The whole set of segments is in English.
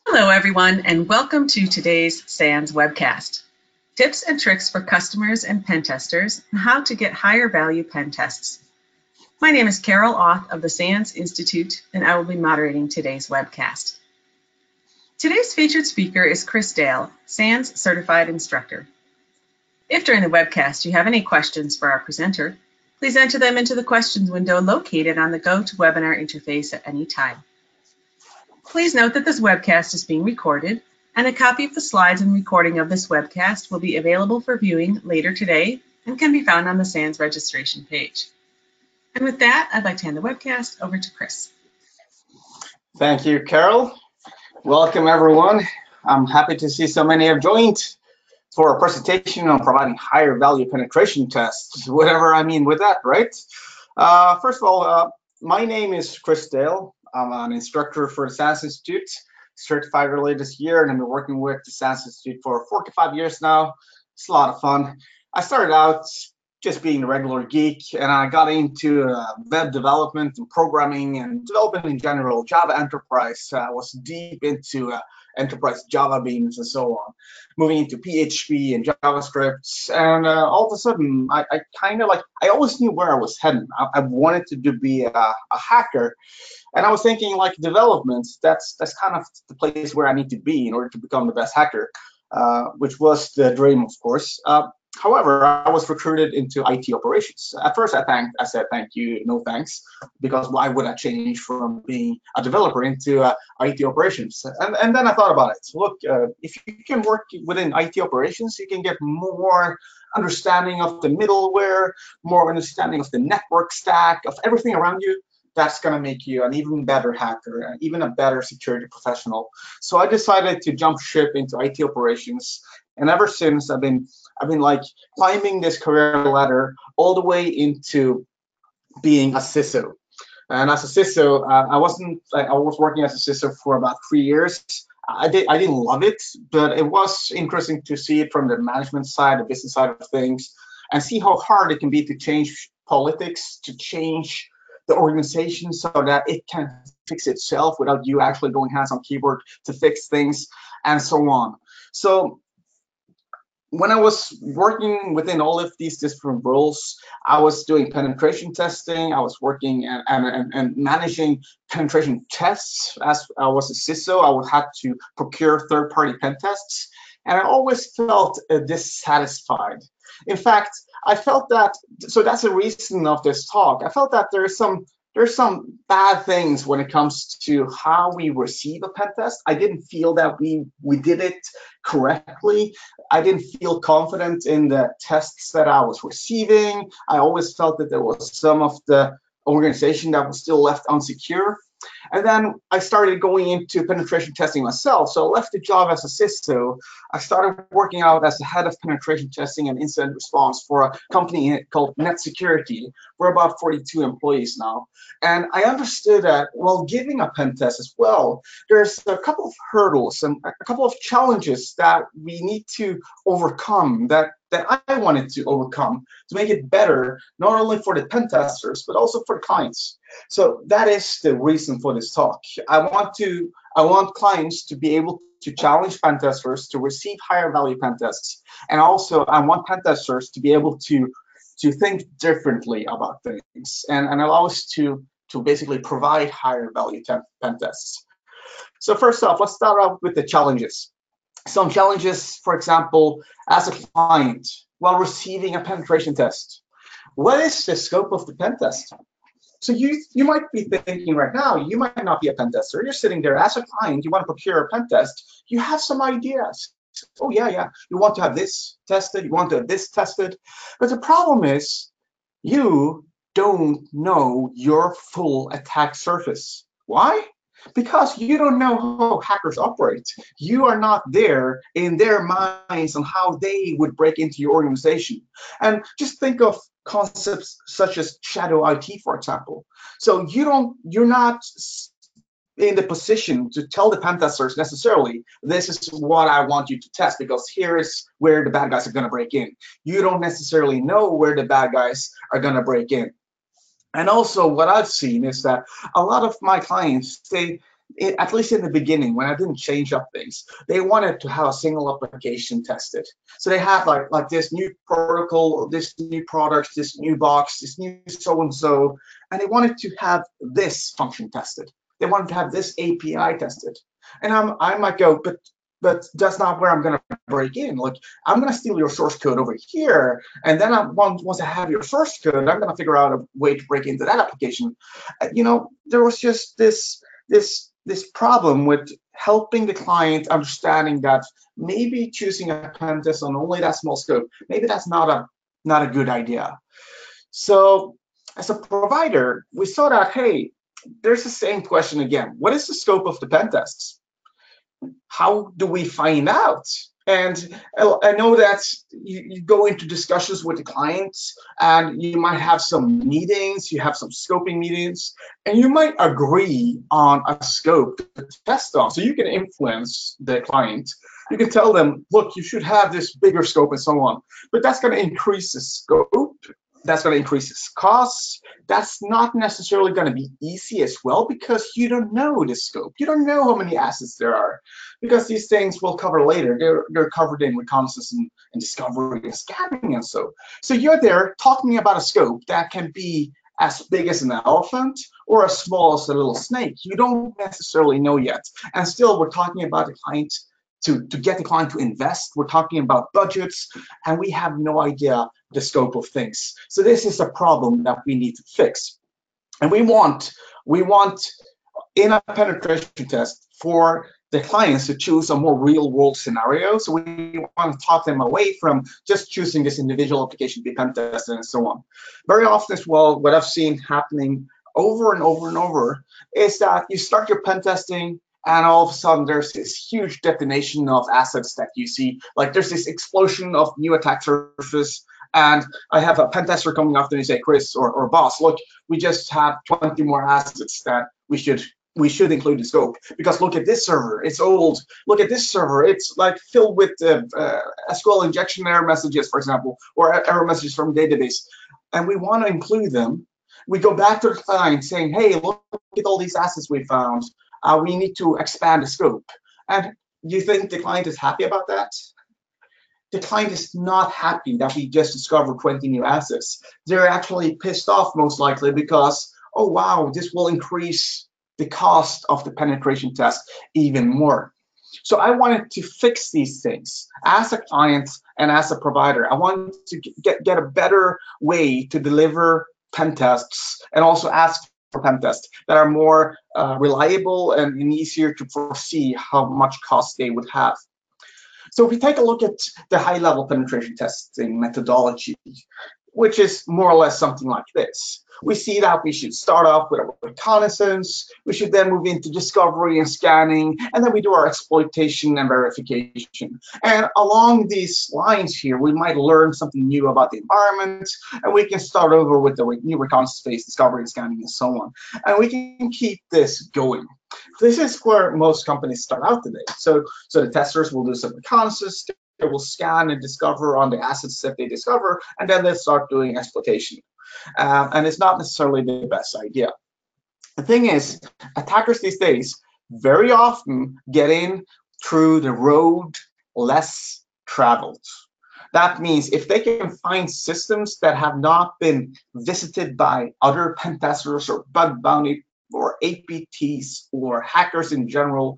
Hello, everyone, and welcome to today's SANS webcast. Tips and tricks for customers and pen testers on how to get higher value pen tests. My name is Carol Auth of the SANS Institute, and I will be moderating today's webcast. Today's featured speaker is Chris Dale, SANS Certified Instructor. If during the webcast you have any questions for our presenter, please enter them into the questions window located on the GoToWebinar interface at any time. Please note that this webcast is being recorded, and a copy of the slides and recording of this webcast will be available for viewing later today and can be found on the SANS registration page. And with that, I'd like to hand the webcast over to Chris. Thank you, Carol. Welcome, everyone. I'm happy to see so many have joined for a presentation on providing higher value penetration tests, whatever I mean with that, right? First of all, my name is Chris Dale. I'm an instructor for the SANS Institute, certified early this year, and I've been working with the SANS Institute for 4 to 5 years now. It's a lot of fun. I started out just being a regular geek, and I got into web development and programming and development in general, Java Enterprise. I was deep into enterprise Java beans and so on, moving into PHP and JavaScript. And all of a sudden, I always knew where I was heading. I wanted to be a hacker. And I was thinking, like, development, that's kind of the place where I need to be in order to become the best hacker, which was the dream, of course. However, I was recruited into IT operations. At first, I said, thank you, no thanks, because why would I change from being a developer into IT operations? And then I thought about it. Look, if you can work within IT operations, you can get more understanding of the middleware, more understanding of the network stack, of everything around you. That's going to make you an even better hacker, even a better security professional. So I decided to jump ship into IT operations, and ever since I've been like climbing this career ladder all the way into being a CISO. And as a CISO, I was working as a CISO for about 3 years. I didn't love it, but it was interesting to see it from the management side, the business side of things, and see how hard it can be to change politics, to change the organization so that it can fix itself without you actually going hands on keyboard to fix things, and so on. So when I was working within all of these different roles, I was doing penetration testing. I was working and managing penetration tests. As I was a CISO, I would have to procure third-party pen tests, and I always felt dissatisfied. In fact, I felt that, so that's the reason of this talk. I felt that there's some bad things when it comes to how we receive a pen test. I didn't feel that we did it correctly. I didn't feel confident in the tests that I was receiving. I always felt that there was some of the organization that was still left unsecure. And then I started going into penetration testing myself. So I left the job as a CISO. I started working out as the head of penetration testing and incident response for a company called Netsecurity. We're about 42 employees now. And I understood that while giving a pen test as well, there's a couple of hurdles and a couple of challenges that we need to overcome, that I wanted to overcome to make it better, not only for the pen testers, but also for the clients. So that is the reason for this talk. I want clients to be able to challenge pen testers to receive higher value pen tests. And also I want pen testers to be able to think differently about things and allow us to basically provide higher value pen tests. So first off, let's start out with the challenges. Some challenges, for example, as a client, while receiving a penetration test, what is the scope of the pen test? So you might be thinking right now, you might not be a pen tester. You're sitting there as a client, you want to procure a pen test. You have some ideas. Oh, yeah, you want to have this tested, you want to have this tested. But the problem is you don't know your full attack surface. Why? Because you don't know how hackers operate. You are not there in their minds on how they would break into your organization. And just think of concepts such as shadow IT, for example. So you're not in the position to tell the pen testers necessarily, this is what I want you to test, because here is where the bad guys are going to break in. You don't necessarily know where the bad guys are going to break in. And also what I've seen is that a lot of my clients, at least in the beginning, when I didn't change up things, they wanted to have a single application tested. So they had like this new protocol, this new product, this new box, this new so-and-so, and they wanted to have this function tested. They wanted to have this API tested. And I might go, but that's not where I'm going to break in. Like, I'm going to steal your source code over here, and then once I have your source code, I'm going to figure out a way to break into that application. There was just this problem with helping the client understanding that maybe choosing a pen test on only that small scope, maybe that's not a good idea. So as a provider, we saw that, hey, there's the same question again. What is the scope of the pen tests? How do we find out? And I know that you go into discussions with the clients, and you might have some meetings, you have some scoping meetings, and you might agree on a scope to test on. So you can influence the client. You can tell them, look, you should have this bigger scope and so on. But that's going to increase the scope. That's going to increase its costs. That's not necessarily going to be easy as well, because you don't know the scope. You don't know how many assets there are, because these things we'll cover later. They're covered in reconnaissance and discovery and scanning and so. So you're there talking about a scope that can be as big as an elephant or as small as a little snake. You don't necessarily know yet. And still, we're talking about the client to get the client to invest. We're talking about budgets, and we have no idea the scope of things. So this is a problem that we need to fix. And we want in a penetration test for the clients to choose a more real world scenario. So we want to talk them away from just choosing this individual application to be pen tested and so on. Very often as well, what I've seen happening over and over and over is that you start your pen testing, and all of a sudden there's this huge detonation of assets that you see. Like, there's this explosion of new attack surface, and I have a pen tester coming after me and say, Chris or boss, look, we just have 20 more assets that we should include in scope, because look at this server, it's old. Look at this server, it's like filled with SQL injection error messages, for example, or error messages from database, and we want to include them. We go back to the client saying, hey, look at all these assets we found. We need to expand the scope. And you think the client is happy about that? The client is not happy that we just discovered 20 new assets. They're actually pissed off, most likely, because, oh, wow, this will increase the cost of the penetration test even more. So I wanted to fix these things as a client and as a provider. I wanted to get a better way to deliver pen tests, and also ask for pen tests that are more reliable and easier to foresee how much cost they would have. So if we take a look at the high-level penetration testing methodology, which is more or less something like this. We see that we should start off with a reconnaissance, we should then move into discovery and scanning, and then we do our exploitation and verification. And along these lines here, we might learn something new about the environment, and we can start over with the new reconnaissance phase, discovery and scanning, and so on. And we can keep this going. This is where most companies start out today. So the testers will do some reconnaissance, they will scan and discover on the assets that they discover, and then they start doing exploitation. And it's not necessarily the best idea. The thing is, attackers these days very often get in through the road less traveled. That means if they can find systems that have not been visited by other pen testers or bug bounty or APTs or hackers in general,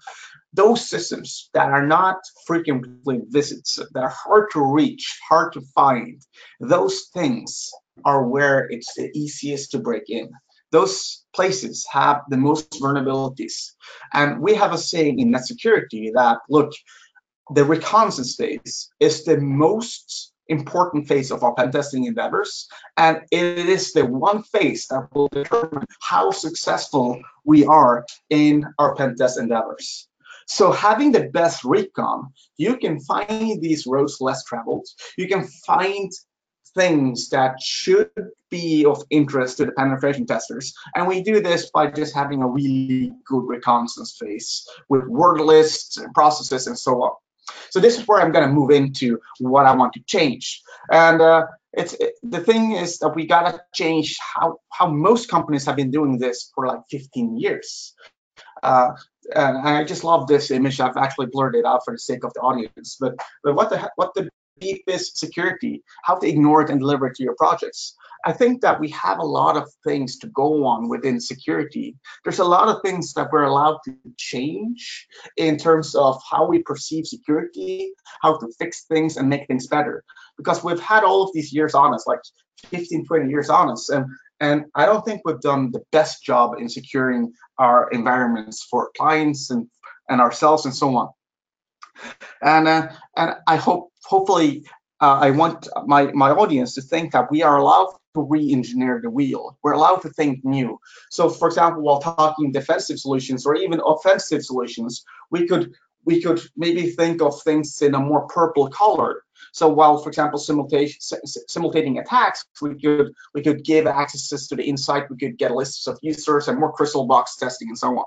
those systems that are not frequently visited, that are hard to reach, hard to find, those things are where it's the easiest to break in. Those places have the most vulnerabilities. And we have a saying in Netsecurity that, look, the reconnaissance phase is the most important phase of our pen testing endeavors, and it is the one phase that will determine how successful we are in our pen test endeavors. So having the best recon, you can find these roads less traveled. You can find things that should be of interest to the penetration testers. And we do this by just having a really good reconnaissance phase with word lists and processes and so on. So this is where I'm going to move into what I want to change. And the thing is that we got to change how most companies have been doing this for like 15 years. I just love this image. I've actually blurred it out for the sake of the audience. But what the beef is security, how to ignore it and deliver it to your projects. I think that we have a lot of things to go on within security. There's a lot of things that we're allowed to change in terms of how we perceive security, how to fix things and make things better. Because we've had all of these years on us, like 15, 20 years on us. And I don't think we've done the best job in securing our environments for clients and ourselves and so on. And I hopefully, I want my audience to think that we are allowed to re-engineer the wheel. We're allowed to think new. So, for example, while talking defensive solutions or even offensive solutions, we could maybe think of things in a more purple color. So while, for example, simulating attacks, we could give accesses to the insight, we could get lists of users and more crystal box testing and so on.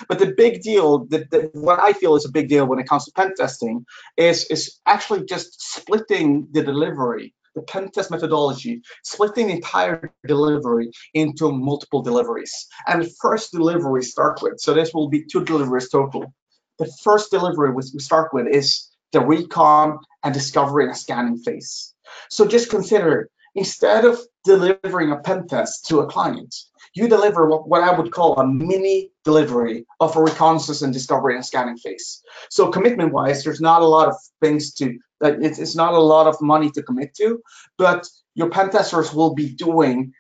But the big deal, what I feel is a big deal when it comes to pen testing, is actually just splitting the delivery, the pen test methodology, splitting the entire delivery into multiple deliveries. And the first delivery start with, so this will be 2 deliveries total. The first delivery we start with is the recon and discovery and scanning phase. So just consider, instead of delivering a pen test to a client, you deliver what I would call a mini delivery of a reconnaissance and discovery and scanning phase. So commitment-wise, there's not a lot of things to, it's not a lot of money to commit to, but your pen testers will be doing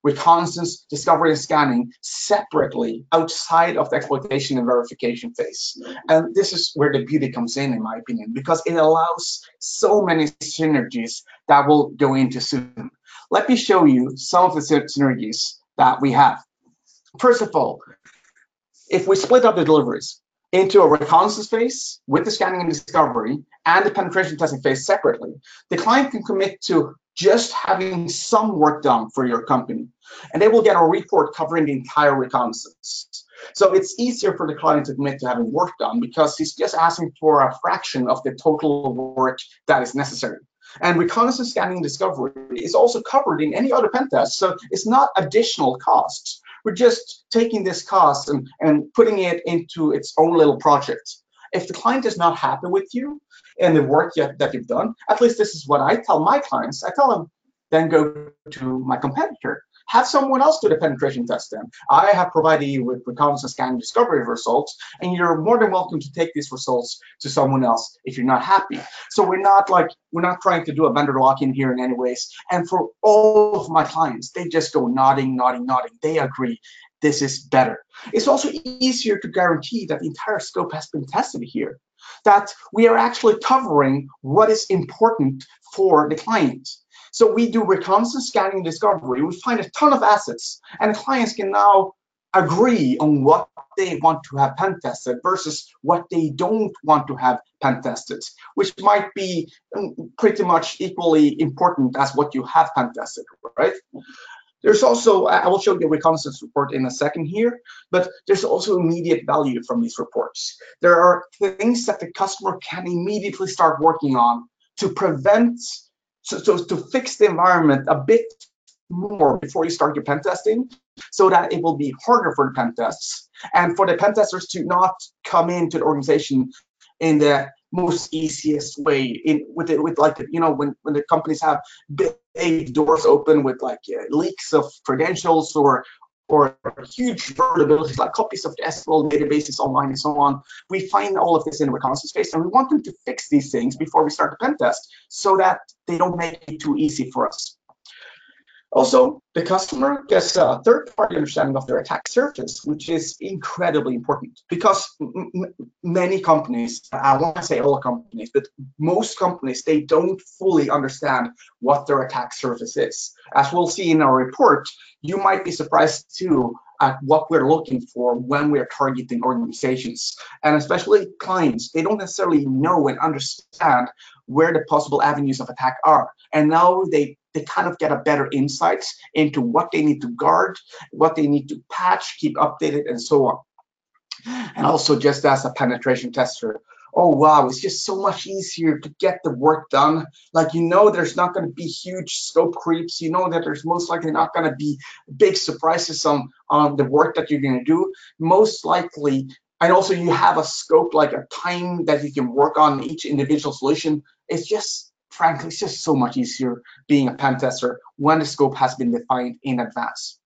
reconnaissance, discovery, and scanning separately outside of the exploitation and verification phase. And this is where the beauty comes in my opinion, because it allows so many synergies that we'll go into soon. Let me show you some of the synergies that we have. First of all, if we split up the deliveries into a reconnaissance phase with the scanning and discovery and the penetration testing phase separately, the client can commit to just having some work done for your company, and they will get a report covering the entire reconnaissance. So it's easier for the client to commit to having work done because he's just asking for a fraction of the total work that is necessary. And reconnaissance, scanning, and discovery is also covered in any other pen test, so it's not additional costs. We're just taking this cost and putting it into its own little project. If the client is not happy with you and the work that you've done, at least this is what I tell my clients. I tell them, then go to my competitor. Have someone else do the penetration test then. I have provided you with reconnaissance, scanning, discovery results, and you're more than welcome to take these results to someone else if you're not happy. So we're not trying to do a vendor lock-in here in any ways. And for all of my clients, they just go nodding, nodding, nodding. They agree. This is better. It's also easier to guarantee that the entire scope has been tested here, that we are actually covering what is important for the client. So we do reconnaissance, scanning, and discovery. We find a ton of assets, and the clients can now agree on what they want to have pen tested versus what they don't want to have pen tested, which might be pretty much equally important as what you have pen tested, right? There's also, I will show you a reconnaissance report in a second here, but there's also immediate value from these reports. There are things that the customer can immediately start working on to prevent, to fix the environment a bit more before you start your pen testing, so that it will be harder for the pen tests and for the pen testers to not come into the organization in the most easiest way, with like, you know, when the companies have big doors open with like leaks of credentials or huge vulnerabilities like copies of the SQL databases online and so on. We find all of this in the reconnaissance phase, and we want them to fix these things before we start the pen test so that they don't make it too easy for us. Also, the customer gets a third-party understanding of their attack surface, which is incredibly important because many companies, I won't say all companies, but most companies, they don't fully understand what their attack surface is. As we'll see in our report, you might be surprised too at what we're looking for when we're targeting organizations, and especially clients. They don't necessarily know and understand where the possible avenues of attack are, and now they kind of get a better insight into what they need to guard, what they need to patch, keep updated, and so on. And also, just as a penetration tester, oh wow, it's just so much easier to get the work done. Like, you know, there's not going to be huge scope creeps. You know that there's most likely not going to be big surprises on the work that you're going to do. Most likely, And also you have a scope, like a time that you can work on each individual solution. It's just, frankly, it's just so much easier being a pen tester when the scope has been defined in advance.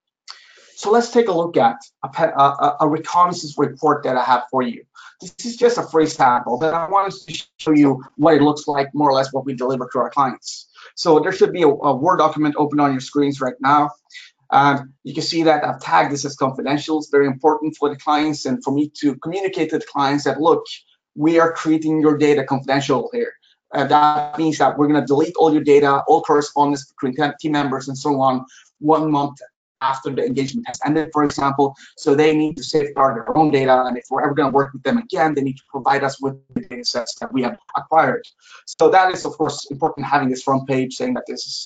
So let's take a look at a reconnaissance report that I have for you. This is just a free sample, but I wanted to show you what it looks like, more or less what we deliver to our clients. So there should be a Word document open on your screens right now. You can see that I've tagged this as confidential. It's very important for the clients and for me to communicate to the clients that, look, we are treating your data confidential here. That means that we're going to delete all your data, all correspondence between team members and so on, 1 month after the engagement has ended, for example. So they need to safeguard their own data, and if we're ever going to work with them again, they need to provide us with the data sets that we have acquired. So that is, of course, important, having this front page saying that this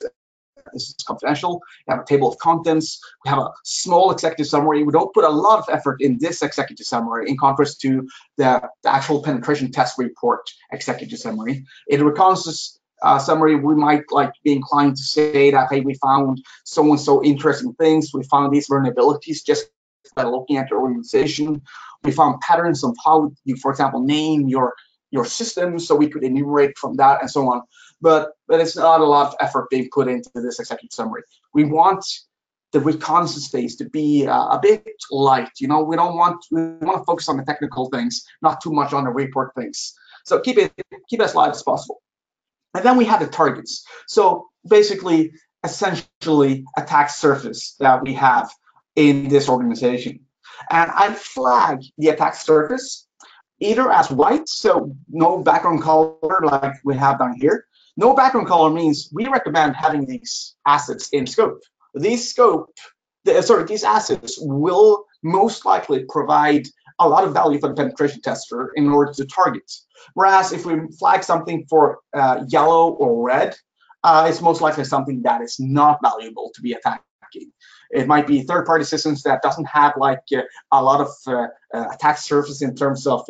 is confidential. We have a table of contents. We have a small executive summary. We don't put a lot of effort in this executive summary in contrast to the actual penetration test report executive summary. In a reconnaissance summary, we might be inclined to say that, hey, we found so and so interesting things. We found these vulnerabilities just by looking at your organization. We found patterns of how you, for example, name your system, so we could enumerate from that and so on. But it's not a lot of effort being put into this executive summary. We want the reconnaissance phase to be a bit light. We want to focus on the technical things, not too much on the report things. So keep it as light as possible. And then we have the targets. So basically, essentially, attack surface that we have in this organization. And I flag the attack surface either as white, so no background color like we have down here. No background color means we recommend having these assets in scope. These assets will most likely provide a lot of value for the penetration tester in order to target. Whereas if we flag something for yellow or red, it's most likely something that is not valuable to be attacking. It might be third-party systems that doesn't have a lot of attack surface in terms of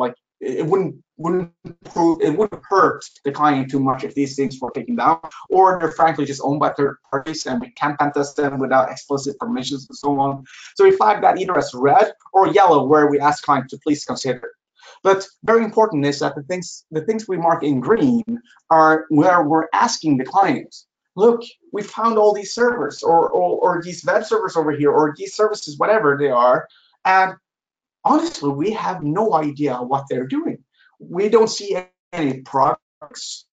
it wouldn't hurt the client too much if these things were taken down, or they're frankly just owned by third parties and we can't pen test them without explicit permissions and so on. So we flag that either as red or yellow, where we ask clients to please consider. But very important is that the things we mark in green are where we're asking the client, look, we found all these servers or these web servers over here, or these services, whatever they are, and honestly, we have no idea what they're doing. We don't see any products.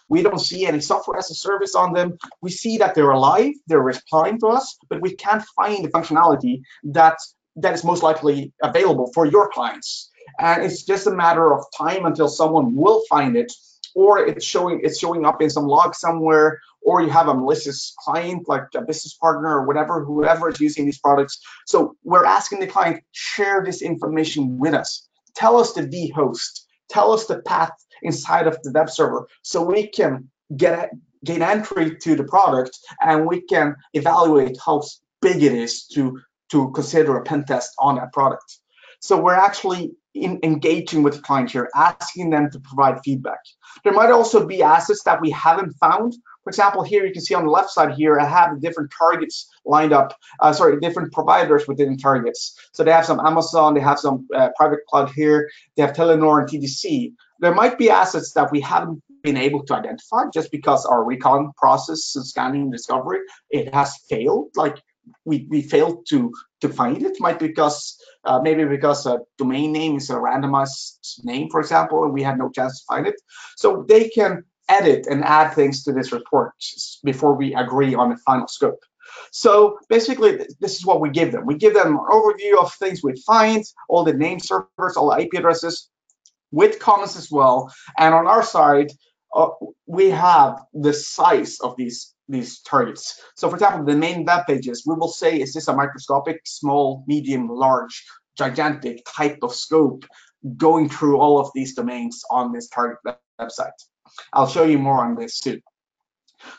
We don't see any software as a service on them. We see that they're alive, they're replying to us, but we can't find the functionality that is most likely available for your clients. And it's just a matter of time until someone will find it, or it's showing up in some log somewhere, or you have a malicious client like a business partner or whoever is using these products. So we're asking the client, share this information with us. Tell us the vhost. Tell us the path inside of the web server, so we can gain entry to the product and we can evaluate how big it is to consider a pen test on that product. So we're actually engaging with the client here, asking them to provide feedback. There might also be assets that we haven't found. For example, here you can see on the left side here, I have the different targets lined up, different providers within targets. So they have some Amazon, they have some private cloud here, they have Telenor and TDC. There might be assets that we haven't been able to identify just because our recon process and scanning discovery, it has failed. We failed to find it. Might be because maybe because a domain name is a randomized name, for example, and we had no chance to find it. So they can edit and add things to this report before we agree on the final scope. So basically, this is what we give them. We give them an overview of things we find, all the name servers, all the IP addresses, with comments as well. And on our side, we have the size of these targets. So for example, the main web pages, we will say, is this a microscopic, small, medium, large, gigantic type of scope going through all of these domains on this target website. I'll show you more on this too.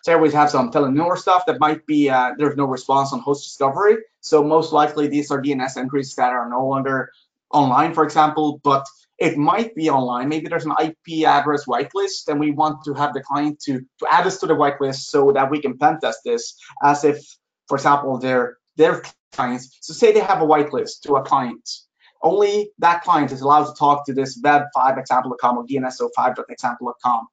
So here we have some Telenor stuff that might be, there's no response on host discovery. So most likely these are DNS entries that are no longer online, for example, but it might be online. Maybe there's an IP address whitelist, and we want to have the client to add us to the whitelist so that we can pen test this as if, for example, their clients. So say they have a whitelist to a client, Only that client is allowed to talk to this web5example.com or dnso5.example.com.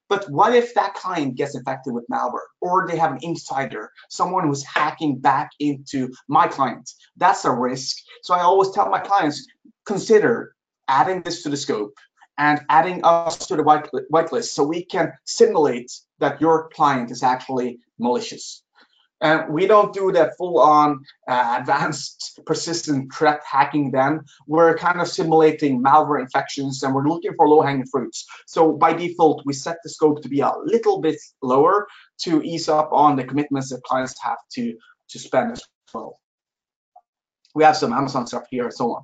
But what if that client gets infected with malware, or they have an insider, someone who's hacking back into my client? That's a risk. So I always tell my clients, consider adding this to the scope and adding us to the whitelist so we can simulate that your client is actually malicious. And we don't do that full-on advanced persistent threat hacking then. We're kind of simulating malware infections, and we're looking for low-hanging fruits. So by default, we set the scope to be a little bit lower to ease up on the commitments that clients have to spend as well. We have some Amazon stuff here and so on.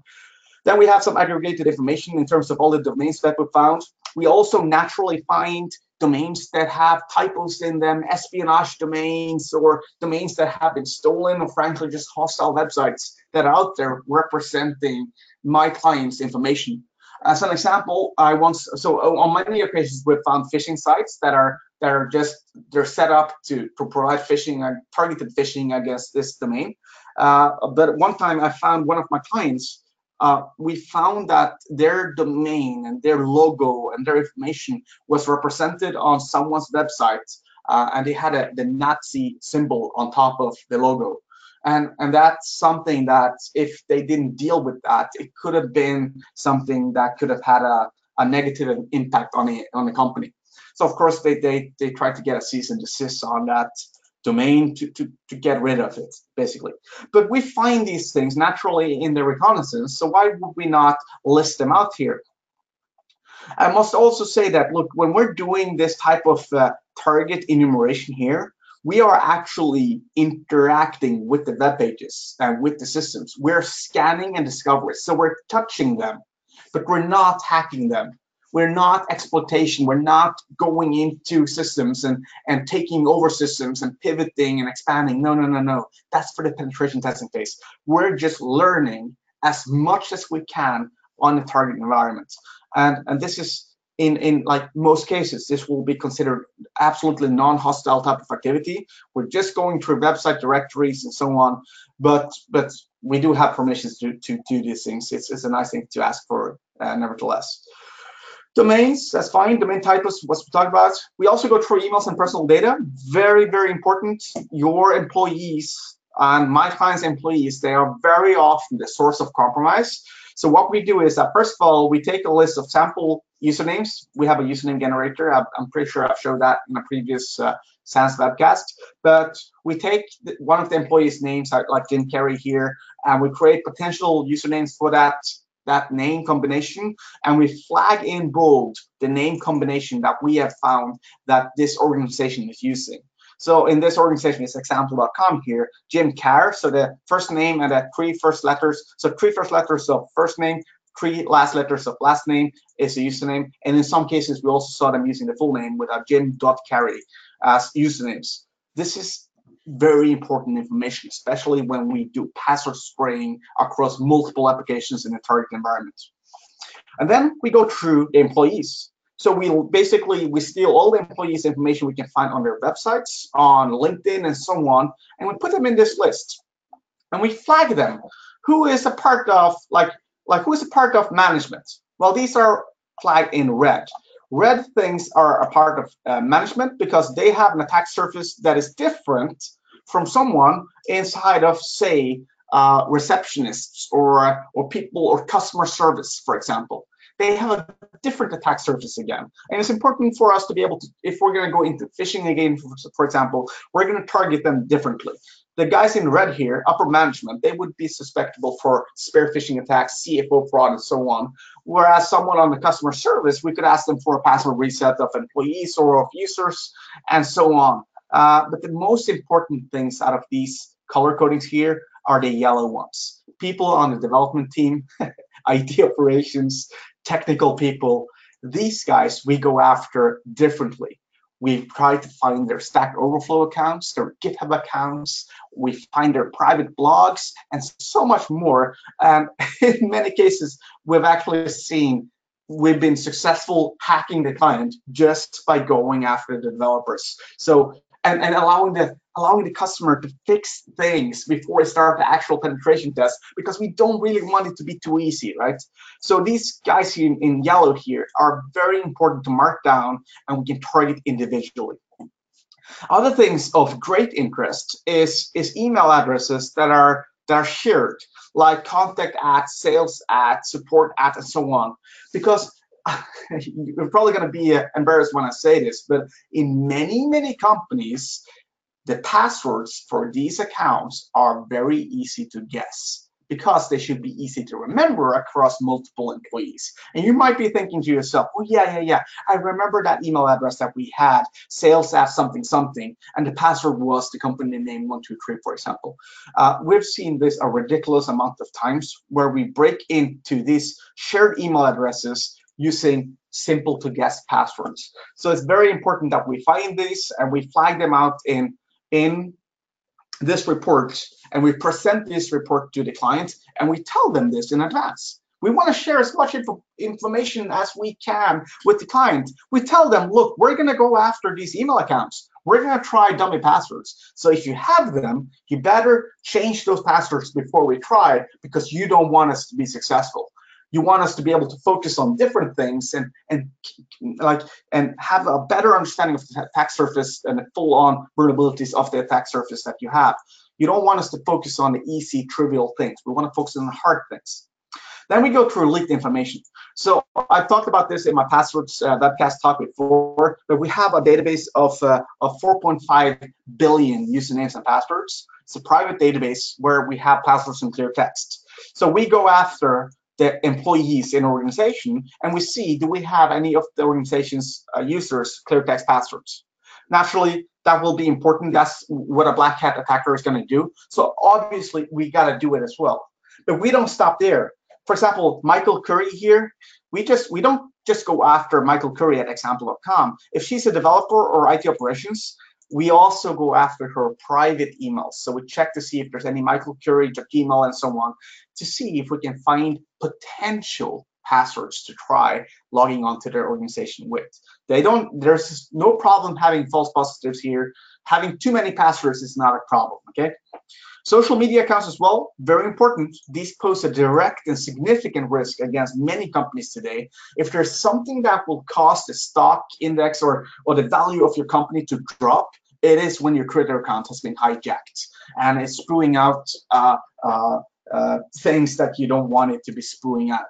Then we have some aggregated information in terms of all the domains that we found. We also naturally find domains that have typos in them, espionage domains, or domains that have been stolen, or frankly just hostile websites that are out there representing my client's information. As an example, on many occasions we've found phishing sites that are they're set up to provide phishing and targeted phishing against this domain. But one time I found one of my clients. We found that their domain and their logo and their information was represented on someone's website, and they had the Nazi symbol on top of the logo. And that's something that if they didn't deal with that, it could have been something that could have had a negative impact on the company. So of course they tried to get a cease and desist on that domain to get rid of it, basically. But we find these things naturally in the reconnaissance, so why would we not list them out here? I must also say that, look, when we're doing this type of target enumeration here, we are actually interacting with the web pages and with the systems. We're scanning and discovering, so we're touching them, but we're not hacking them. We're not exploitation. We're not going into systems and taking over systems and pivoting and expanding. No. That's for the penetration testing phase. We're just learning as much as we can on the target environment. And this is, in like most cases, this will be considered absolutely non-hostile type of activity. We're just going through website directories and so on, but we do have permissions to do these things. It's a nice thing to ask for, nevertheless. Domains, that's fine. Domain type is what we talked about. We also go through emails and personal data. Very, very important. Your employees and my clients' employees, they are very often the source of compromise. So what we do is that, first of all, we take a list of sample usernames. We have a username generator. I'm pretty sure I've showed that in a previous SANS webcast. But we take one of the employees' names, like Jim Carrey here, and we create potential usernames for that name combination, and we flag in bold the name combination that we have found that this organization is using. So in this organization, it's example.com here, Jim Carr, so the first name and the 3 first letters, so 3 first letters of first name, 3 last letters of last name is the username, and in some cases we also saw them using the full name with a Jim.Carry as usernames. This is very important information, especially when we do password spraying across multiple applications in the target environment. And then we go through the employees. So we steal all the employees' information we can find on their websites, on LinkedIn, and so on, and we put them in this list. And we flag them. Who is a part of who is a part of management? Well, these are flagged in red. Red things are a part of management because they have an attack surface that is different from someone inside of, say, receptionists or people or customer service, for example. They have a different attack surface again. And it's important for us to be able to, if we're going to go into phishing again, for example, we're going to target them differently. The guys in red here, upper management, they would be susceptible for spear phishing attacks, CFO fraud, and so on. Whereas someone on the customer service, we could ask them for a password reset of employees or of users, and so on. But the most important things out of these color codings here are the yellow ones. People on the development team, IT operations, technical people, these guys we go after differently. We try to find their Stack Overflow accounts, their GitHub accounts, we find their private blogs, and so much more. And in many cases, we've actually seen we've been successful hacking the client just by going after the developers. So and allowing the customer to fix things before we start the actual penetration test, because we don't really want it to be too easy, right? So these guys in yellow here are very important to mark down, and we can target individually. Other things of great interest is email addresses that are shared, like contact at, sales at, support at, and so on. Because you're probably going to be embarrassed when I say this, but in many companies, the passwords for these accounts are very easy to guess, because they should be easy to remember across multiple employees. And you might be thinking to yourself, oh yeah, I remember that email address that we had, sales at something, and the password was the company name 123, for example. We've seen this a ridiculous amount of times where we break into these shared email addresses using simple to guess passwords. So it's very important that we find these and we flag them out in this report, and we present this report to the client, and we tell them this in advance. We want to share as much information as we can with the client. We tell them, look, we're going to go after these email accounts. We're going to try dummy passwords. So if you have them, you better change those passwords before we try, because you don't want us to be successful. You want us to be able to focus on different things and have a better understanding of the attack surface and the full-on vulnerabilities of the attack surface that you have. You don't want us to focus on the easy, trivial things. We want to focus on the hard things. Then we go through leaked information. So I talked about this in my passwords webcast talk before, but we have a database of 4.5 billion usernames and passwords. It's a private database where we have passwords in clear text. So we go after the employees in organization, and we see, do we have any of the organization's users clear text passwords? Naturally, that will be important. That's what a black hat attacker is going to do. So obviously, we got to do it as well. But we don't stop there. For example, Michael Curry here, we don't just go after Michael Curry at example.com. If she's a developer or IT operations, we also go after her private emails. So we check to see if there's any Michael Curry, Gmail, and so on, to see if we can find potential passwords to try logging onto their organization with. There's no problem having false positives here. Having too many passwords is not a problem, okay? Social media accounts as well, very important. These pose a direct and significant risk against many companies today. If there's something that will cause the stock index or the value of your company to drop, it is when your Twitter account has been hijacked and it's spewing out things that you don't want it to be spewing out.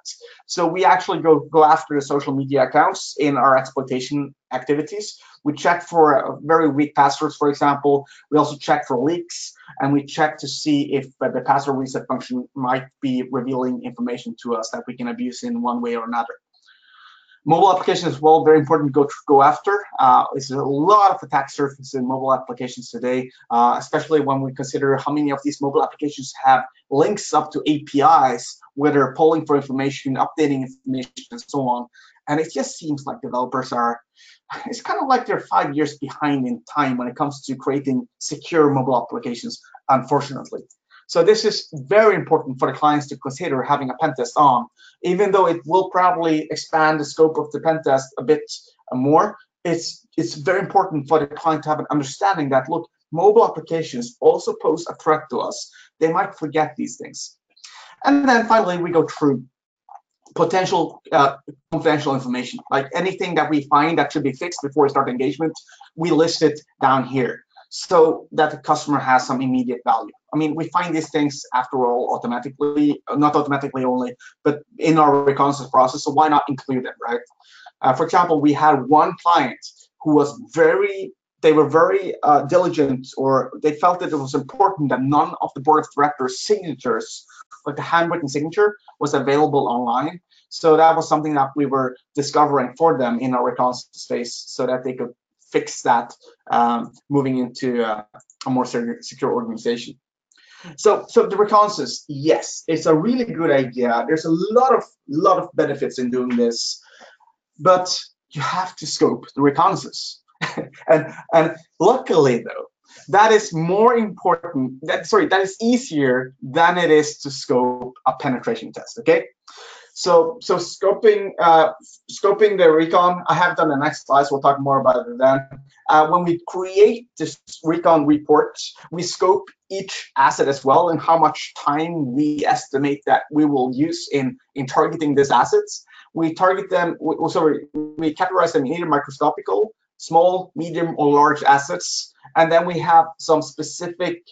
So we actually go after the social media accounts in our exploitation activities. We check for very weak passwords, for example. We also check for leaks, and we check to see if the password reset function might be revealing information to us that we can abuse in one way or another. Mobile applications as well, very important to go after. There's a lot of attack surfaces in mobile applications today, especially when we consider how many of these mobile applications have links up to APIs, where they're polling for information, updating information, and so on. And it just seems like developers it's kind of like they're 5 years behind in time when it comes to creating secure mobile applications, unfortunately. So this is very important for the clients to consider having a pen test on. Even though it will probably expand the scope of the pen test a bit more, it's very important for the client to have an understanding that, look, mobile applications also pose a threat to us. They might forget these things. And then finally, we go through potential confidential information, like anything that we find that should be fixed before we start engagement, we list it down here so that the customer has some immediate value. I mean, we find these things, after all, automatically, not automatically only, but in our reconnaissance process, so why not include them, right? For example, we had one client who was very diligent, or they felt that it was important that none of the board of directors' signatures, like the handwritten signature, was available online. So that was something that we were discovering for them in our reconnaissance space, so that they could fix that moving into a more secure organization. So the reconnaissance, yes, it's a really good idea. There's a lot of benefits in doing this, but you have to scope the reconnaissance. and luckily though, that is more important. That is easier than it is to scope a penetration test. Okay, So scoping the recon, I have it on the next slide, so we'll talk more about it then. When we create this recon report, we scope each asset as well and how much time we estimate that we will use in targeting these assets. We target them, we categorize them in either microscopical, small, medium, or large assets, and then we have some specific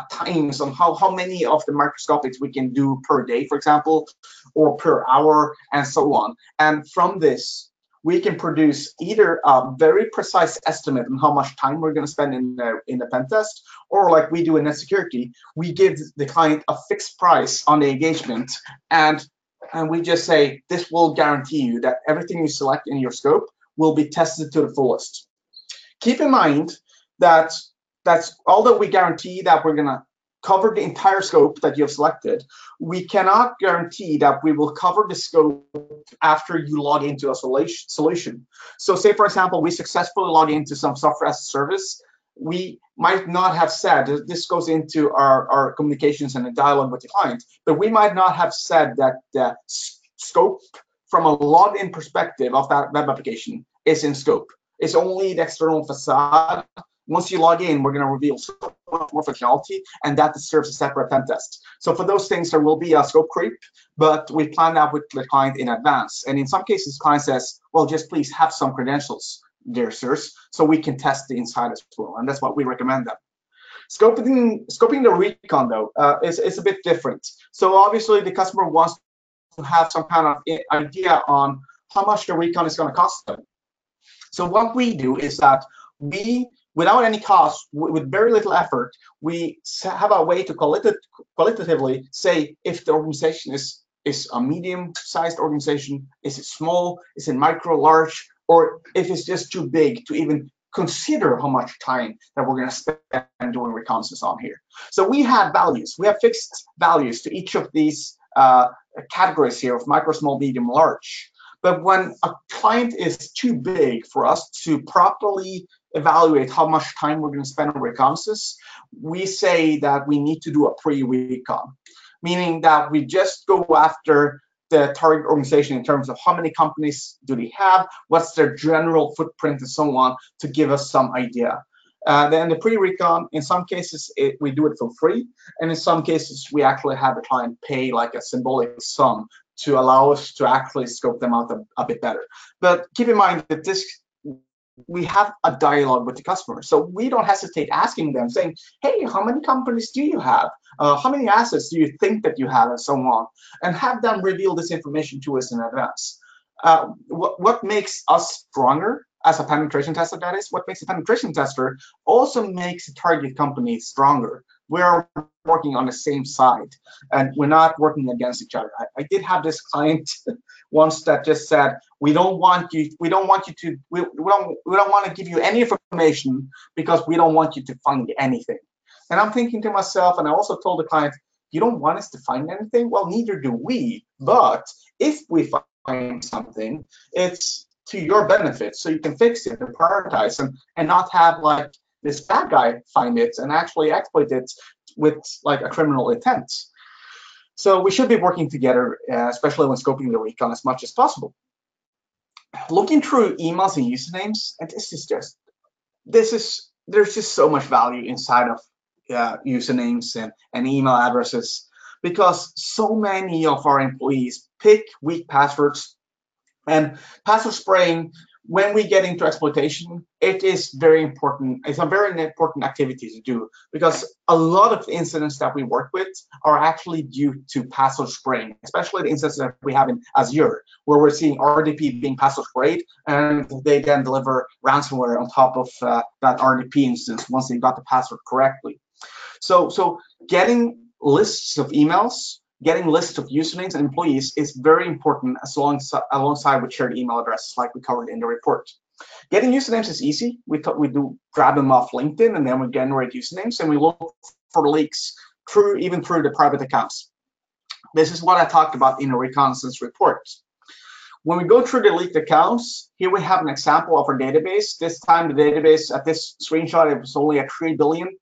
times on how many of the microscopics we can do per day, for example, or per hour, and so on. And from this, we can produce either a very precise estimate on how much time we're going to spend in the pen test, or like we do in Netsecurity, we give the client a fixed price on the engagement, and we just say this will guarantee you that everything you select in your scope will be tested to the fullest. Keep in mind that although we guarantee that we're going to cover the entire scope that you have selected, we cannot guarantee that we will cover the scope after you log into a solution. So say, for example, we successfully log into some software as a service. We might not have said, this goes into our communications and the dialogue with the client, but we might not have said that the scope from a logged-in perspective of that web application is in scope. It's only the external facade. Once you log in, we're going to reveal so much more functionality, and that serves a separate pen test. So for those things, there will be a scope creep, but we plan that with the client in advance. And in some cases, the client says, well, just please have some credentials, dear sirs, so we can test the inside as well. And that's what we recommend them. Scoping the recon, though, is a bit different. So obviously, the customer wants to have some kind of idea on how much the recon is going to cost them. So what we do is that we, without any cost, with very little effort, we have a way to qualitatively say if the organization is a medium-sized organization, is it small, is it micro, large, or if it's just too big to even consider how much time that we're going to spend doing reconnaissance on here. So we have values. We have fixed values to each of these categories here of micro, small, medium, large. But when a client is too big for us to properly evaluate how much time we're going to spend on reconnaissance, we say that we need to do a pre-recon, meaning that we just go after the target organization in terms of how many companies do they have, what's their general footprint, and so on, to give us some idea. Then the pre-recon, in some cases, we do it for free, and in some cases, we actually have the client pay like a symbolic sum to allow us to actually scope them out a bit better. But keep in mind that we have a dialogue with the customer, so we don't hesitate asking them, saying, hey, how many companies do you have? How many assets do you think that you have, and so on, and have them reveal this information to us in advance. What makes us stronger as a penetration tester, that is, what makes a penetration tester also makes a target company stronger. We're working on the same side, and we're not working against each other. I did have this client once that just said, we don't want to give you any information because we don't want you to find anything. And I'm thinking to myself, and I also told the client, you don't want us to find anything? Well, neither do we. But if we find something, it's to your benefit, so you can fix it and prioritize and not have like this bad guy find it and actually exploit it with like a criminal intent. So we should be working together, especially when scoping the recon as much as possible. Looking through emails and usernames, and there's just so much value inside of usernames and email addresses, because so many of our employees pick weak passwords. And password spraying, when we get into exploitation, it is very important. It's a very important activity to do, because a lot of the incidents that we work with are actually due to password spraying, especially the incidents that we have in Azure, where we're seeing RDP being password sprayed, and they then deliver ransomware on top of that RDP instance once they got the password correctly. So getting lists of emails, getting lists of usernames and employees is very important, alongside with shared email addresses, like we covered in the report. Getting usernames is easy. We do grab them off LinkedIn, and then we generate usernames, and we look for leaks even through the private accounts. This is what I talked about in the reconnaissance report. When we go through the leaked accounts, here we have an example of our database. This time, the database at this screenshot, it was only at 3 billion.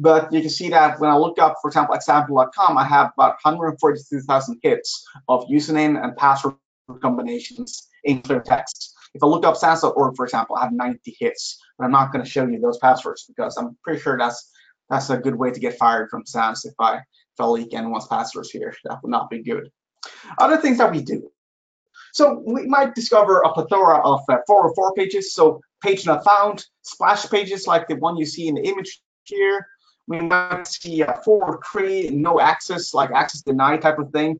But you can see that when I look up, for example, example.com, I have about 142,000 hits of username and password combinations in clear text. If I look up SANS.org, for example, I have 90 hits, but I'm not going to show you those passwords because I'm pretty sure that's a good way to get fired from SANS if I leak anyone's passwords here. That would not be good. Other things that we do. So we might discover a plethora of 404 pages, so page not found, splash pages like the one you see in the image here. We might see a 403, no access, like access denied type of thing.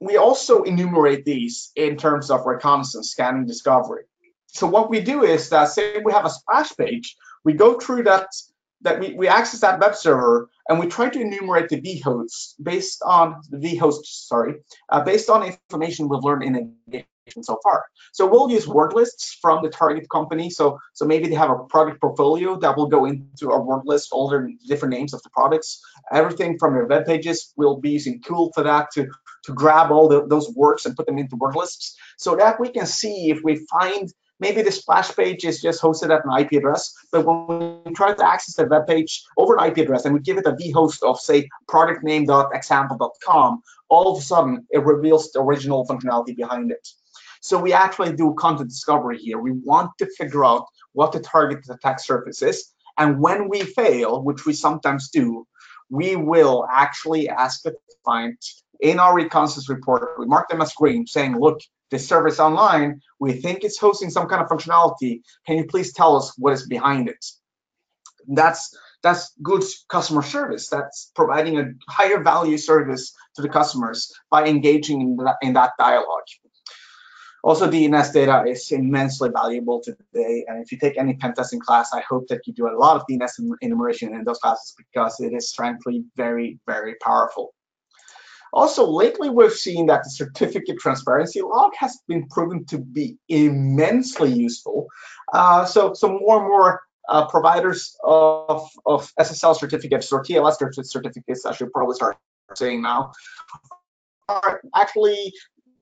We also enumerate these in terms of reconnaissance, scanning, discovery. So what we do is that, say we have a splash page, we go through we access that web server and we try to enumerate the vhosts based on information we've learned in engagement so far. So we'll use word lists from the target company. So maybe they have a product portfolio that will go into a word list, all their different names of the products. Everything from their web pages, we'll be using Tool for that to grab all those words and put them into word lists so that we can see if we find maybe the splash page is just hosted at an IP address, but when we try to access the web page over an IP address and we give it a vhost of, say, productname.example.com, all of a sudden it reveals the original functionality behind it. So we actually do content discovery here. We want to figure out what the target attack surface is, and when we fail, which we sometimes do, we will actually ask the client in our reconnaissance report, we mark them as green, saying, look, this service online, we think it's hosting some kind of functionality. Can you please tell us what is behind it? That's good customer service. That's providing a higher value service to the customers by engaging in that dialogue. Also, DNS data is immensely valuable today. And if you take any pen testing class, I hope that you do a lot of DNS enumeration in those classes because it is frankly very, very powerful. Also, lately we've seen that the certificate transparency log has been proven to be immensely useful. So more and more providers of SSL certificates or TLS certificates, I should probably start saying now, are actually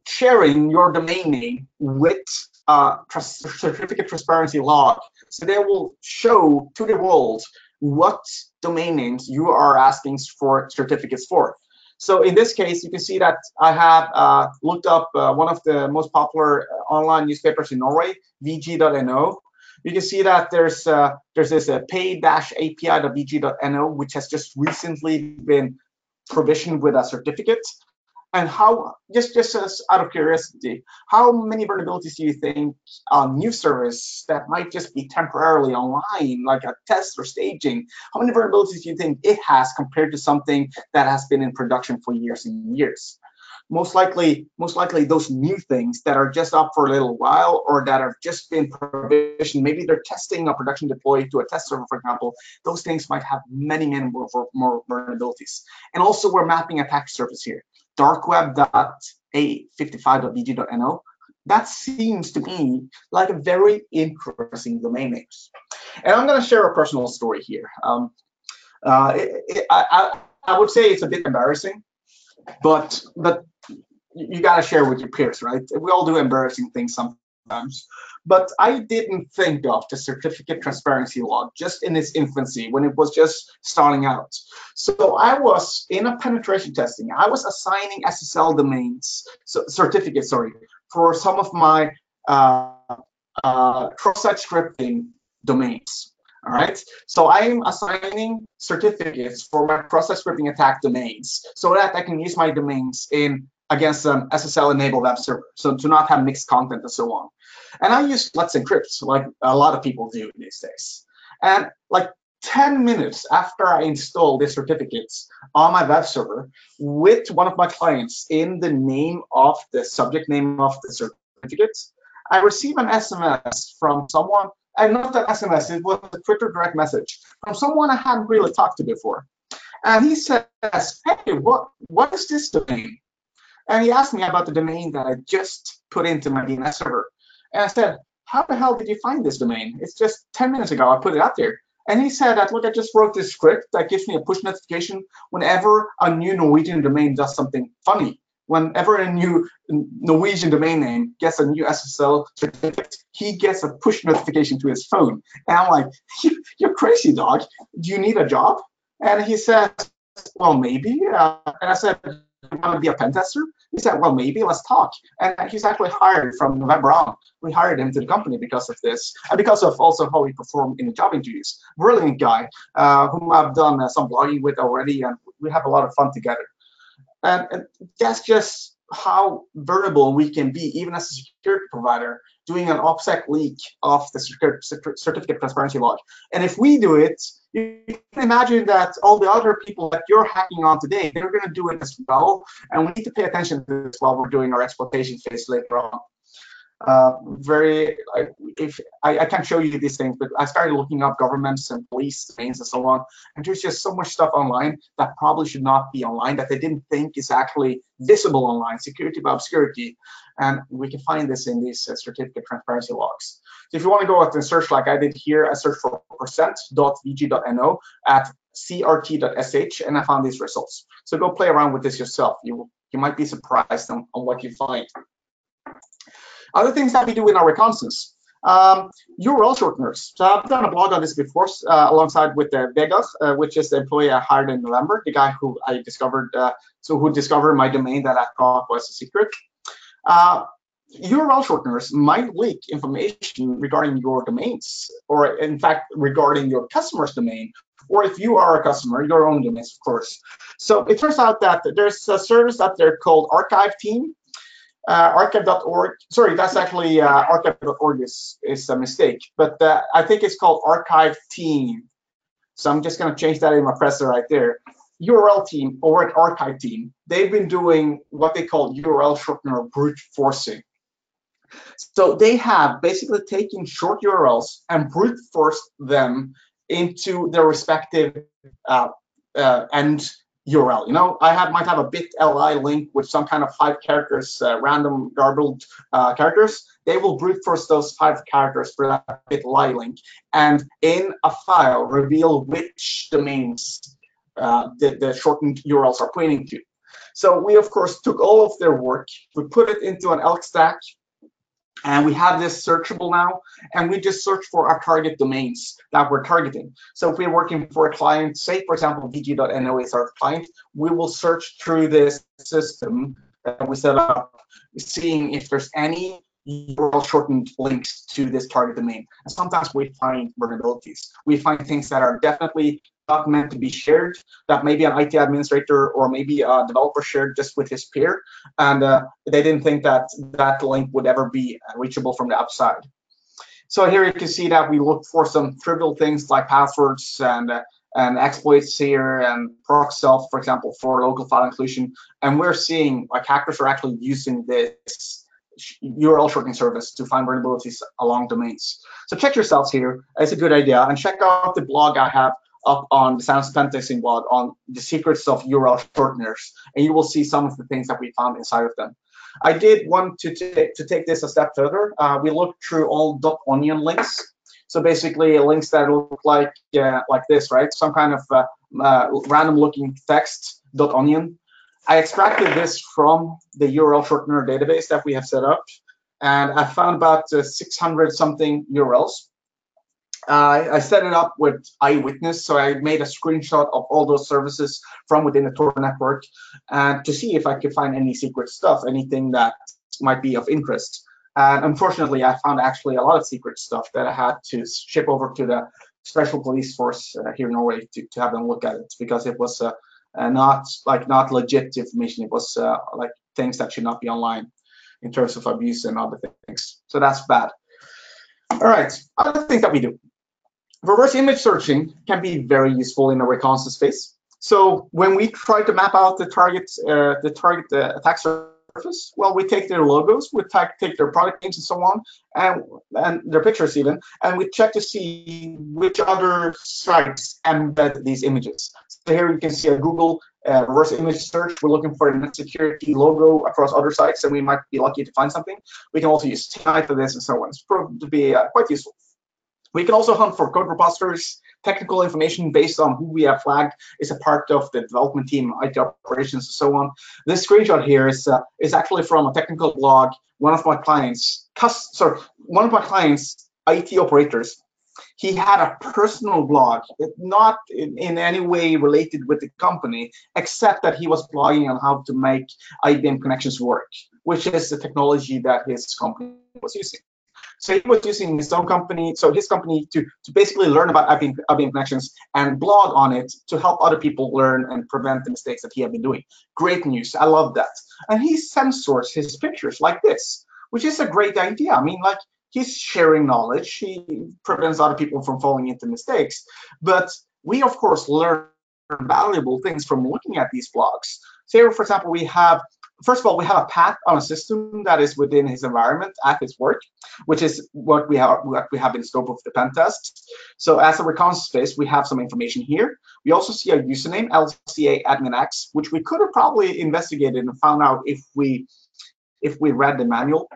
sharing your domain name with certificate transparency log. So they will show to the world what domain names you are asking for certificates for. So in this case, you can see that I have looked up one of the most popular online newspapers in Norway, vg.no. You can see that there's this pay-api.vg.no, which has just recently been provisioned with a certificate. And how, just as out of curiosity, how many vulnerabilities do you think a new service that might just be temporarily online, like a test or staging, how many vulnerabilities do you think it has compared to something that has been in production for years and years? Most likely those new things that are just up for a little while or that have just been provisioned, maybe they're testing a production deploy to a test server, for example, those things might have many more vulnerabilities. And also we're mapping attack surface here. darkweb.a55.vg.no. That seems to me like a very interesting domain name. And I'm going to share a personal story here. I would say it's a bit embarrassing, but you got to share with your peers, right? We all do embarrassing things sometimes. But I didn't think of the certificate transparency log just in its infancy when it was just starting out. So I was in a penetration testing. I was assigning SSL domains, certificates, for some of my cross-site scripting domains. All right, so I'm assigning certificates for my cross-site scripting attack domains so that I can use my domains against an SSL-enabled web server, so to not have mixed content and so on. And I use Let's Encrypt, like a lot of people do these days. And like 10 minutes after I install the certificates on my web server with one of my clients in the name of the subject name of the certificates, I receive an SMS from someone, and not an SMS, it was a Twitter direct message from someone I hadn't really talked to before. And he says, hey, what is this domain? And he asked me about the domain that I just put into my DNS server. And I said, how the hell did you find this domain? It's just 10 minutes ago I put it out there. And he said that, look, I just wrote this script that gives me a push notification whenever a new Norwegian domain does something funny. whenever a new Norwegian domain name gets a new SSL certificate, he gets a push notification to his phone. And I'm like, you're crazy, dog. Do you need a job? And he says, well, maybe. And I said, you want to be a pen tester? He said, well, maybe, let's talk. And he's actually hired from November on. We hired him to the company because of this, and because of also how he performed in the job interviews. Brilliant guy, whom I've done some blogging with already, and we have a lot of fun together. And that's just how vulnerable we can be, even as a security provider, doing an OPSEC leak of the certificate transparency log. And if we do it, you can imagine that all the other people that you're hacking on today, they're going to do it as well. And we need to pay attention to this while we're doing our exploitation phase later on. I can't show you these things, but I started looking up governments and police domains and so on, and there's just so much stuff online that probably should not be online, that they didn't think is actually visible online, security by obscurity, and we can find this in these certificate transparency logs. So if you want to go out and search like I did here, I searched for %.vg.no at crt.sh, and I found these results. So go play around with this yourself. You might be surprised on what you find. Other things that we do in our reconnaissance, URL shorteners. So I've done a blog on this before, alongside with Vegard, which is the employee I hired in November, the guy who I discovered, who discovered my domain that I thought was a secret. URL shorteners might leak information regarding your domains, or in fact, regarding your customer's domain, or if you are a customer, your own domains, of course. So it turns out that there's a service that they're called Archive Team. Archive.org, sorry, that's actually archive.org is a mistake, but I think it's called Archive Team. So I'm just going to change that in my presser right there. URL Team over at Archive Team, they've been doing what they call URL shortener brute forcing. So they have basically taken short URLs and brute forced them into their respective end URL. You know, might have a bit.ly link with some kind of 5 characters, random garbled characters. They will brute force those 5 characters for that bit.ly link, and in a file reveal which domains the shortened URLs are pointing to. So we of course took all of their work, we put it into an elk stack, and we have this searchable now, and we just search for our target domains that we're targeting. So if we're working for a client, say for example, vg.no is our client, we will search through this system that we set up, seeing if there's any URL shortened links to this target domain. And sometimes we find vulnerabilities. We find things that are definitely not meant to be shared, that maybe an IT administrator or maybe a developer shared just with his peer, and they didn't think that that link would ever be reachable from the outside. So here you can see that we look for some trivial things like passwords and exploits here, and proc self, for example, for local file inclusion, and we're seeing like hackers are actually using this URL shortening service to find vulnerabilities along domains. So check yourselves here, it's a good idea, and check out the blog I have up on the SANS pen testing blog on the secrets of URL shorteners, and you will see some of the things that we found inside of them. I did want to take this a step further. We looked through all .onion links, so basically links that look like this, right? Some kind of random looking text .onion. I extracted this from the URL shortener database that we have set up, and I found about 600 something URLs. I set it up with Eyewitness, so I made a screenshot of all those services from within the Tor network, to see if I could find any secret stuff, anything that might be of interest. And unfortunately, I found actually a lot of secret stuff that I had to ship over to the special police force here in Norway to have them look at it, because it was not legit information. It was like things that should not be online in terms of abuse and other things. So that's bad. All right, other things that we do. Reverse image searching can be very useful in a reconnaissance space. So when we try to map out the target attack surface, well, we take their logos, we take their product names and so on, and their pictures even, and we check to see which other sites embed these images. So here you can see a Google reverse image search. We're looking for the Netsecurity logo across other sites, and we might be lucky to find something. We can also use TI for this and so on. It's proved to be quite useful. We can also hunt for code repositories. Technical information based on who we have flagged is a part of the development team, IT operations, and so on. This screenshot here is actually from a technical blog. One of my clients, IT operators, he had a personal blog, not in any way related with the company, except that he was blogging on how to make IBM connections work, which is the technology that his company was using. So he was using his own company, so his company, to basically learn about IBM connections and blog on it to help other people learn and prevent the mistakes that he had been doing. Great news. I love that. And he censors his pictures like this, which is a great idea. I mean, like, he's sharing knowledge. He prevents other people from falling into mistakes. But we, of course, learn valuable things from looking at these blogs. So here, for example, first of all, we have a path on a system that is within his environment at his work, which is what we have in scope of the pen test. So as a recon space, we have some information here. We also see a username, LCA admin X, which we could have probably investigated and found out if we read the manual.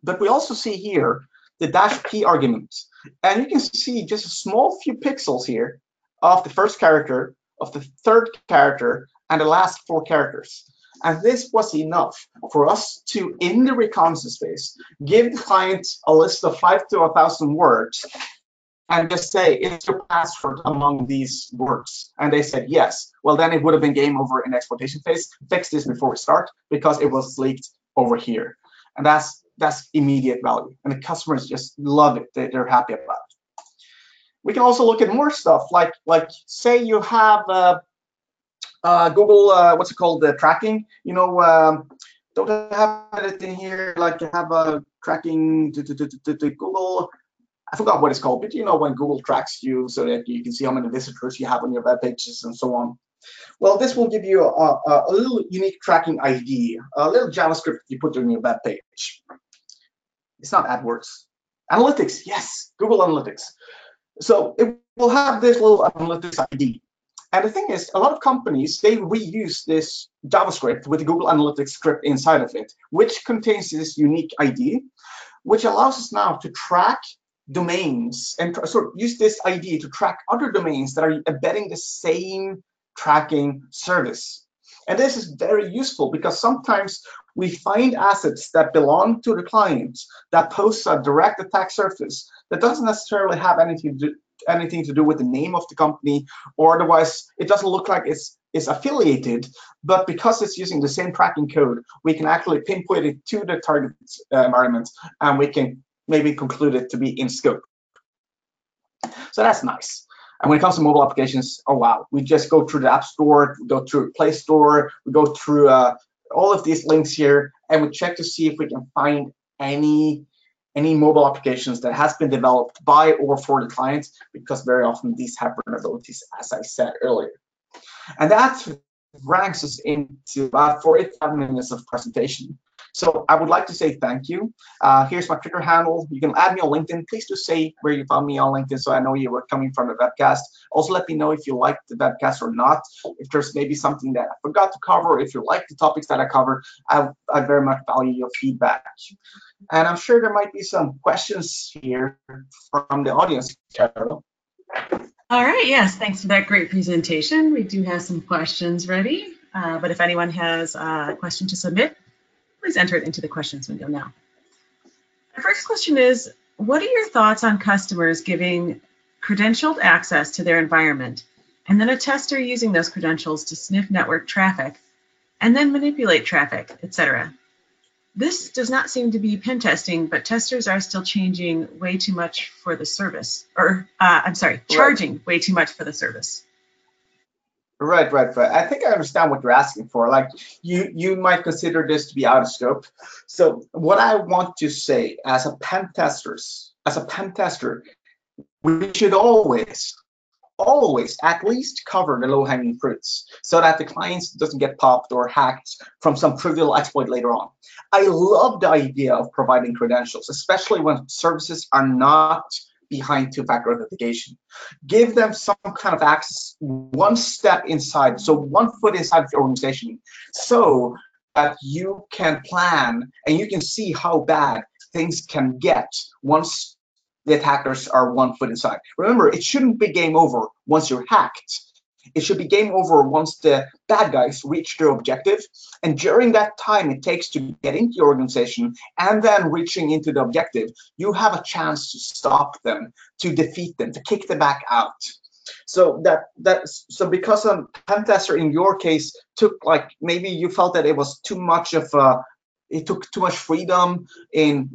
But we also see here the -p argument. And you can see just a small few pixels here of the first character, of the third character, and the last 4 characters. And this was enough for us to, in the recon space, give the client a list of 5 to 1,000 words and just say, is your password among these words? And they said yes. Well, then it would have been game over in the exploitation phase. Fix this before we start because it was leaked over here. And that's immediate value. And the customers just love it. They're happy about it. We can also look at more stuff like say you have Google, what's it called, the tracking, don't have it in here, like you have a tracking to Google, I forgot what it's called, but when Google tracks you so that you can see how many visitors you have on your web pages and so on. Well, this will give you a little unique tracking ID, a little JavaScript you put on your web page. It's not AdWords. Analytics, yes, Google Analytics. So it will have this little analytics ID. And the thing is, a lot of companies, they reuse this JavaScript with the Google Analytics script inside of it, which contains this unique ID, which allows us now to track domains and sort of use this ID to track other domains that are embedding the same tracking service. And this is very useful because sometimes we find assets that belong to the client that posts a direct attack surface that doesn't necessarily have anything to do with the name of the company, or otherwise it doesn't look like it's affiliated, but because it's using the same tracking code, we can actually pinpoint it to the target environment, and we can maybe conclude it to be in scope. So that's nice. And when it comes to mobile applications, oh wow, we just go through the App Store, we go through Play Store, we go through all of these links here, and we check to see if we can find any mobile applications that has been developed by or for the client, because very often these have vulnerabilities, as I said earlier. And that ranks us into about 45 minutes of presentation. So I would like to say thank you. Here's my Twitter handle. You can add me on LinkedIn. Please do say where you found me on LinkedIn so I know you were coming from the webcast. Also, let me know if you like the webcast or not. If there's maybe something that I forgot to cover, if you like the topics that I cover, I very much value your feedback. And I'm sure there might be some questions here from the audience, Carol. All right, yes, thanks for that great presentation. We do have some questions ready, but if anyone has a question to submit, please enter it into the questions window now. Our first question is, what are your thoughts on customers giving credentialed access to their environment and then a tester using those credentials to sniff network traffic and then manipulate traffic, etc.? This does not seem to be pen testing, but testers are still changing way too much for the service, or charging way too much for the service. Right. I think I understand what you're asking for. Like you might consider this to be out of scope. So what I want to say as a pen tester, we should always at least cover the low-hanging fruits so that the client doesn't get popped or hacked from some trivial exploit later on. I love the idea of providing credentials, especially when services are not behind two-factor authentication. Give them some kind of access, one step inside, so 1 foot inside the organization, so that you can plan and you can see how bad things can get once the attackers are 1 foot inside. Remember, it shouldn't be game over once you're hacked. It should be game over once the bad guys reach their objective. And during that time it takes to get into your organization and then reaching into the objective, you have a chance to stop them, to defeat them, to kick them back out. So so because a pen tester in your case took, like, maybe you felt that it was too much of it took too much freedom in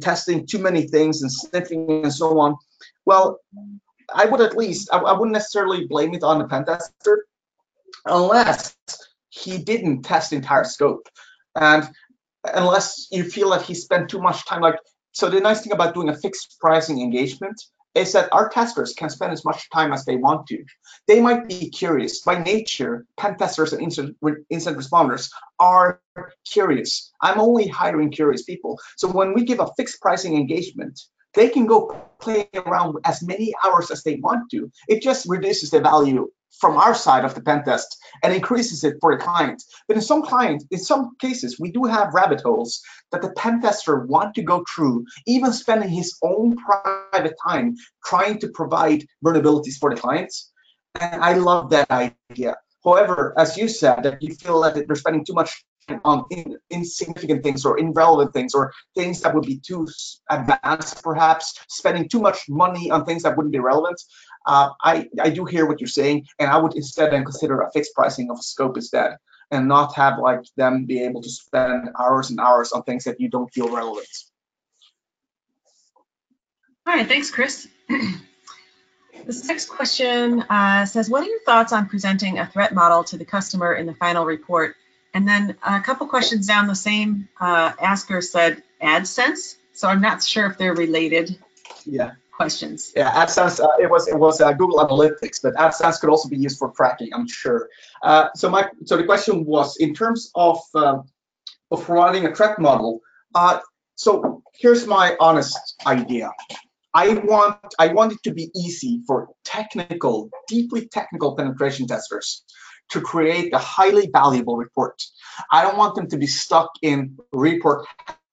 testing too many things and sniffing and so on. Well, I would at least, I wouldn't necessarily blame it on the pen tester unless he didn't test the entire scope, and unless you feel that he spent too much time. So the nice thing about doing a fixed pricing engagement is that our testers can spend as much time as they want to. They might be curious. By nature, pen testers and incident responders are curious. I'm only hiring curious people. So when we give a fixed pricing engagement, they can go play around as many hours as they want to. It just reduces the value from our side of the pen test and increases it for the client. But in some cases, we do have rabbit holes that the pen tester want to go through, even spending his own private time trying to provide vulnerabilities for the clients. And I love that idea. However, as you said, that you feel that they're spending too much on insignificant things or irrelevant things or things that would be too advanced, perhaps spending too much money on things that wouldn't be relevant. I do hear what you're saying, and I would instead then consider a fixed pricing of a scope instead, and not have them be able to spend hours and hours on things that you don't feel relevant. All right, thanks, Chris. This next question says, what are your thoughts on presenting a threat model to the customer in the final report? And then a couple questions down, the same asker said AdSense. So I'm not sure if they're related questions. Yeah, AdSense, it was Google Analytics, but AdSense could also be used for tracking, I'm sure. So the question was, in terms of providing a threat model, so here's my honest idea. I want it to be easy for deeply technical penetration testers to create a highly valuable report. I don't want them to be stuck in report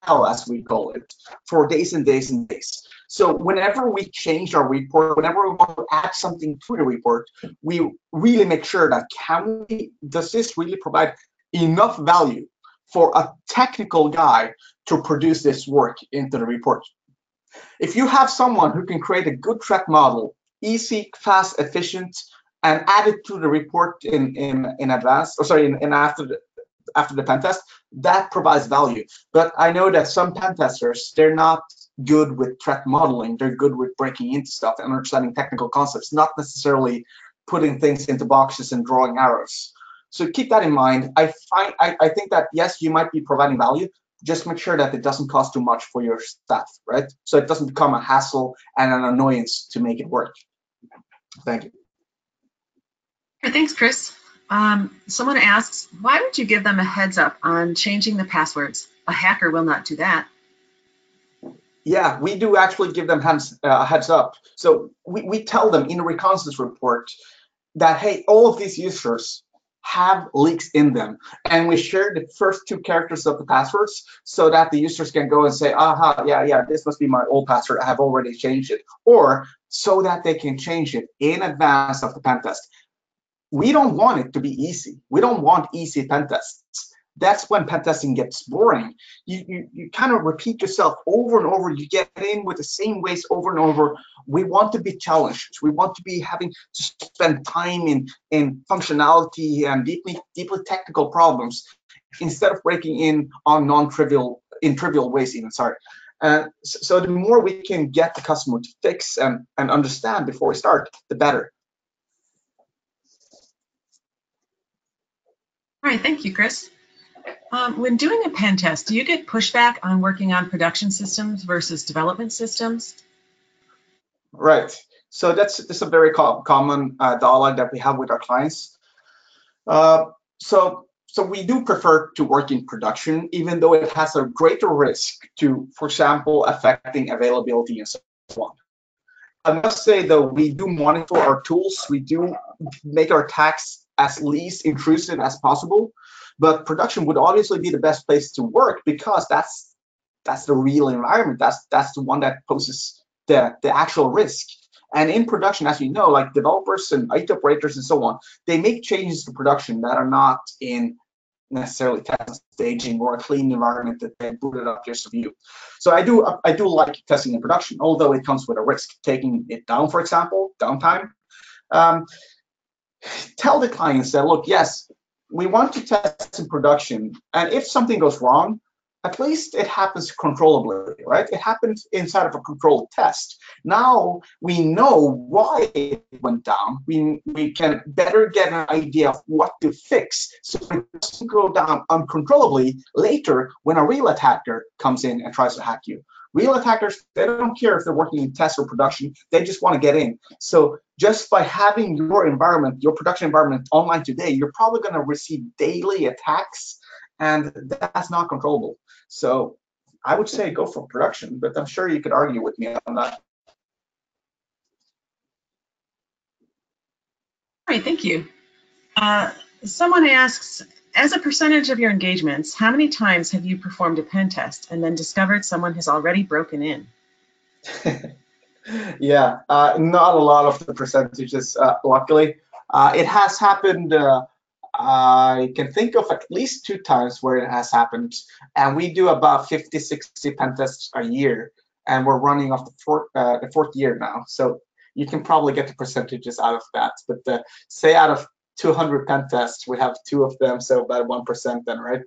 hell, as we call it, for days and days and days. So whenever we change our report, whenever we want to add something to the report, we really make sure that does this really provide enough value for a technical guy to produce this work into the report. If you have someone who can create a good threat model, easy, fast, efficient, and add it to the report in advance, or sorry, in after the pen test, that provides value. But I know that some pen testers, they're not good with threat modeling. They're good with breaking into stuff and understanding technical concepts, not necessarily putting things into boxes and drawing arrows. So keep that in mind. I think that yes, you might be providing value. Just make sure that it doesn't cost too much for your staff, right? So it doesn't become a hassle and an annoyance to make it work. Thank you. Thanks, Chris. Someone asks, why would you give them a heads up on changing the passwords? A hacker will not do that. Yeah, we do actually give them a heads up. So we tell them in a reconnaissance report that, hey, all of these users have leaks in them, and we share the first 2 characters of the passwords so that the users can go and say, aha, yeah, this must be my old password, I have already changed it, or so that they can change it in advance of the pen test. We don't want it to be easy. We don't want easy pen tests. That's when pen testing gets boring. You kind of repeat yourself over and over. You get in with the same ways over and over. We want to be challenged. We want to be having to spend time in functionality and deeply technical problems instead of breaking in on trivial ways even, sorry. So the more we can get the customer to fix and understand before we start, the better. All right, thank you, Chris. When doing a pen test, do you get pushback on working on production systems versus development systems? Right. So that's a very common dialogue that we have with our clients. So we do prefer to work in production, even though it has a greater risk to, for example, affecting availability and so on. I must say, though, we do monitor our tools. We do make our attacks as least intrusive as possible. But production would obviously be the best place to work because that's the real environment. That's the one that poses the actual risk. And in production, as you know, like developers and IT operators and so on, they make changes to production that are not in necessarily test staging or a clean environment that they booted up just to view. So I do like testing in production, although it comes with a risk. Taking it down, for example, downtime. Tell the clients that, look, yes, we want to test in production, and if something goes wrong, at least it happens controllably, right? It happens inside of a controlled test. Now we know why it went down. We can better get an idea of what to fix, so it doesn't go down uncontrollably later when a real attacker comes in and tries to hack you. Real attackers, they don't care if they're working in test or production, they just want to get in. So just by having your environment, your production environment online today, you're probably going to receive daily attacks, and that's not controllable. So I would say go for production, but I'm sure you could argue with me on that. All right, thank you. Someone asks, as a percentage of your engagements, how many times have you performed a pen test and then discovered someone has already broken in? Yeah, not a lot of the percentages, luckily. It has happened, I can think of at least 2 times where it has happened, and we do about 50, 60 pen tests a year, and we're running off the fourth year now. So you can probably get the percentages out of that. But say out of 200 pen tests, we have 2 of them, so about 1% then, right?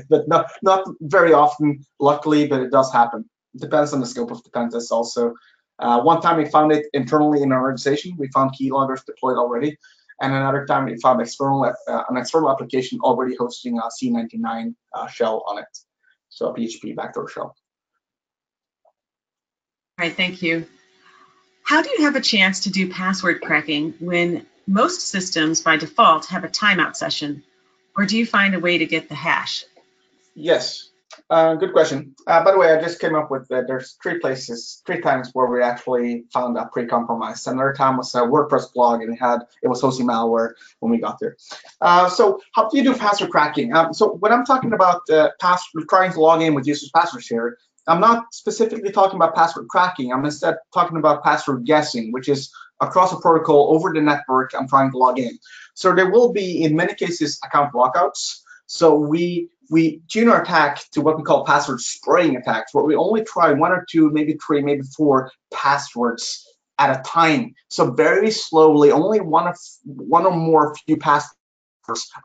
But not very often, luckily, but it does happen. It depends on the scope of the pen test also. One time we found it internally in our organization. We found keyloggers deployed already. And another time we found an external application already hosting a C99 shell on it. So a PHP backdoor shell. All right, thank you. How do you have a chance to do password cracking when most systems by default have a timeout session? Or do you find a way to get the hash? Yes. Good question. By the way, I just came up with there's 3 times where we actually found a pre-compromise. Another time was a WordPress blog, and it was hosting malware when we got there. So how do you do password cracking? So when I'm talking about trying to log in with users' passwords here, I'm not specifically talking about password cracking. I'm instead talking about password guessing, which is across a protocol over the network. I'm trying to log in. So there will be, in many cases, account lockouts. So we tune our attack to what we call password spraying attacks, where we only try 1 or 2, maybe 3, maybe 4 passwords at a time. So very slowly, only one or more few passwords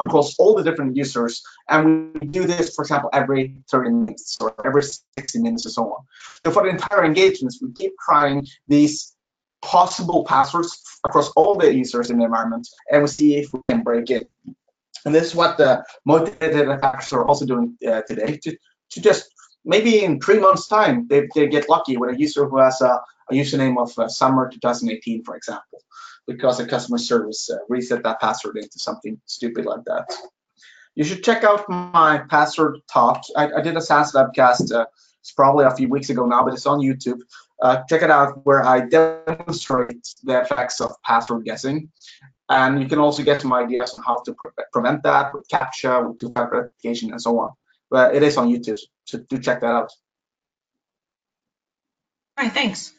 across all the different users. And we do this, for example, every 30 minutes or every 60 minutes or so on. So for the entire engagements, we keep trying these possible passwords across all the users in the environment, and we see if we can break in. And this is what the motivated attackers are also doing today, to just maybe in 3 months' time, they get lucky with a user who has a username of summer 2018, for example, because the customer service reset that password into something stupid like that. You should check out my password talk. I did a SANS webcast. It's probably a few weeks ago now, but it's on YouTube. Check it out, where I demonstrate the effects of password guessing. And you can also get some ideas on how to prevent that with CAPTCHA, with two-factor authentication, and so on. But it is on YouTube, so do check that out. All right, thanks.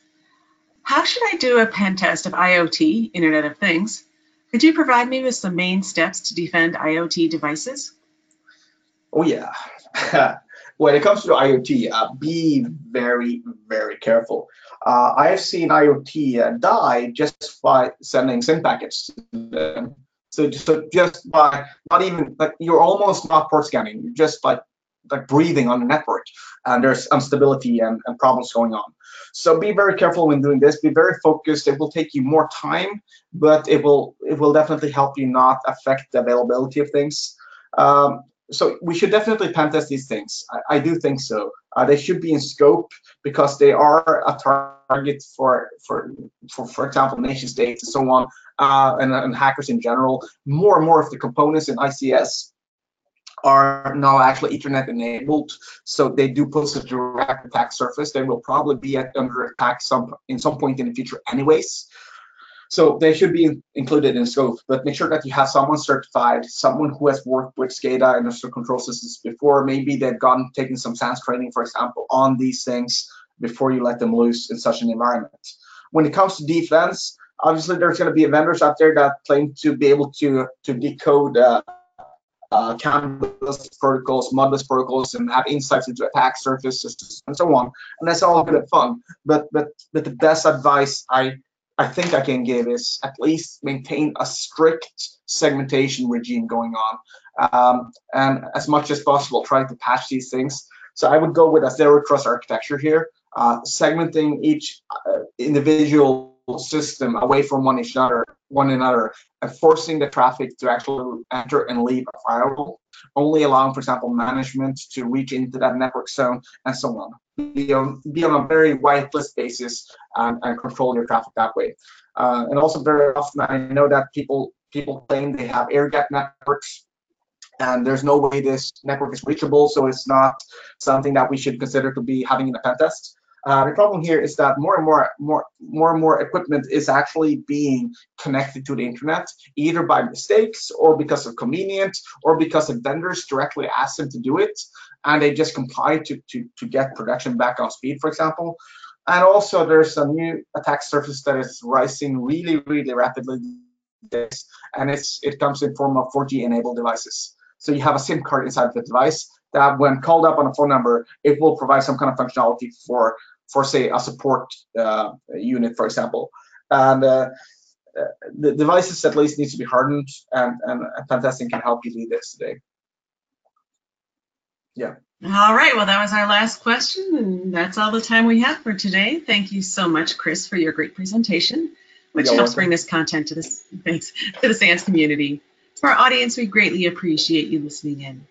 How should I do a pen test of IoT, Internet of Things? Could you provide me with some main steps to defend IoT devices? Oh, yeah. When it comes to IoT, be very, very careful. I have seen IoT die just by sending SIM packets to them. So just by not even, like, you're almost not port scanning, you're just like breathing on the network, and there's instability and problems going on. So be very careful when doing this. Be very focused. It will take you more time, but it will definitely help you not affect the availability of things. So we should definitely pen test these things. I do think so. They should be in scope because they are a target for example, nation states and so on, and hackers in general. More and more of the components in ICS are now actually Ethernet enabled, so they do pose a direct attack surface. They will probably be under attack in some point in the future anyways. So they should be included in scope, but make sure that you have someone certified, someone who has worked with SCADA and industrial control systems before. Maybe they've taken some SANS training, for example, on these things, before you let them loose in such an environment. When it comes to defense, obviously there's going to be vendors out there that claim to be able to decode canvas protocols, modbus protocols, and have insights into attack surfaces and so on. And that's all good and fun. But the best advice I think I can give is at least maintain a strict segmentation regime going on, and as much as possible try to patch these things. So I would go with a zero trust architecture here, segmenting each individual system away from one another, and forcing the traffic to actually enter and leave a firewall, only allowing, for example, management to reach into that network zone and so on. Be on a very whitelist basis and control your traffic that way. And also very often I know that people claim they have air-gapped networks, and there's no way this network is reachable, so it's not something that we should consider to be having in a pen test. The problem here is that more and more equipment is actually being connected to the internet, either by mistakes or because of convenience or because the vendors directly ask them to do it, and they just comply to get production back on speed, for example. And also there's a new attack surface that is rising really rapidly, and it comes in form of 4G enabled devices. So you have a SIM card inside the device that when called up on a phone number, it will provide some kind of functionality for say a support unit, for example. And the devices at least needs to be hardened, and pen testing can help you do this today. Yeah. All right, well, that was our last question, and that's all the time we have for today. Thank you so much, Chris, for your great presentation, which helps bring this content to the SANS community. For our audience, we greatly appreciate you listening in.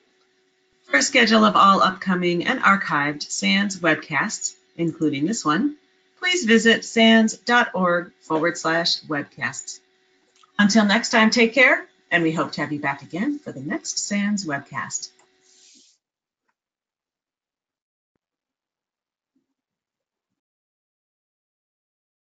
For a schedule of all upcoming and archived SANS webcasts, including this one, please visit sans.org/webcasts. Until next time, take care, and we hope to have you back again for the next SANS webcast.